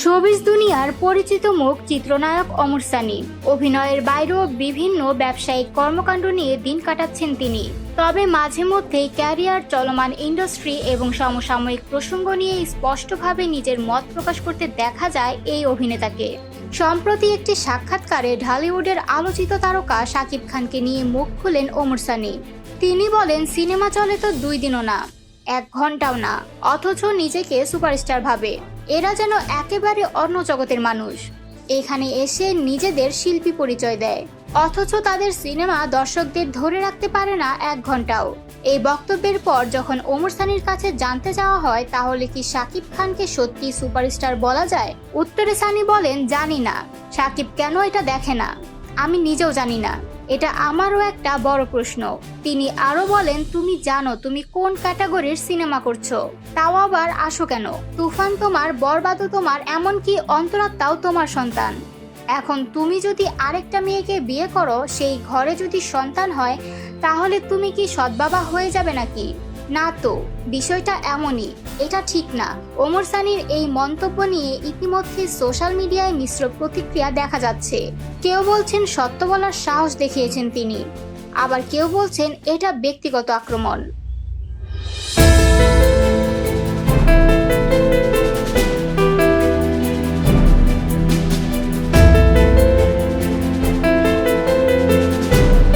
Showbiz দুনিয়ার পরিচিত মুখ চিত্রনায়ক অমর সানি। অভিনয়ের বাইরেও বিভিন্ন ব্যবসায়িক কর্মকাণ্ড নিয়ে দিন কাটাচ্ছেন তিনি। তবে মাঝে মধ্যেই ক্যারিয়ার, চলমান ইন্ডাস্ট্রি এবং সমসাময়িক প্রসঙ্গ নিয়ে স্পষ্টভাবে নিজের মত প্রকাশ করতে দেখা যায় এই অভিনেতাকে। সম্প্রতি একটি সাক্ষাৎকারে ঢালিউডের আলোচিত তারকা শাকিব খানকে নিয়ে মুখ খুলেন অমর সানি। তিনি বলেন, সিনেমা চলে তো 2 দিনও না, 1 ঘন্টাও না, অথচ নিজেকে সুপারস্টার ভাবে। এরা যেন একেবারে অন্য জগতের মানুষ। এখানে এসে নিজেদের শিল্পী পরিচয় দেয়, অথচ তাদের সিনেমা দর্শকদের ধরে রাখতে পারে না 1 ঘন্টাও। এই বক্তব্যের পর যখন অমর সানির কাছে জানতে যাওয়া হয় তাহলে কি শাকিব খানকে সত্যি সুপারস্টার বলা যায়, উত্তরে সানি বলেন, জানি না শাকিব কেন এটা দেখে না, আমি নিজেও জানি না, এটা আমারও একটা বড় প্রশ্ন। তিনি আরো বলেন, তুমি জানো তুমি কোন ক্যাটাগরির সিনেমা করছো, তাও আবার আসো কেন? তুফান তোমার, বরবাদও তোমার, এমনকি অন্তরাত্মাও তোমার সন্তান। এখন তুমি যদি আরেকটা মেয়েকে বিয়ে করো, সেই ঘরে যদি সন্তান হয়, তাহলে তুমি কি সৎবাবা হয়ে যাবে নাকি? না তো, বিষয়টা এমনই, এটা ঠিক না। অমর সানির এই মন্তব্য নিয়ে ইতিমধ্যে সোশ্যাল মিডিয়ায় মিশ্র প্রতিক্রিয়া দেখা যাচ্ছে। কেউ বলছেন সত্য বলার সাহস দেখিয়েছেন তিনি, আবার কেউ বলছেন এটা ব্যক্তিগত আক্রমণ।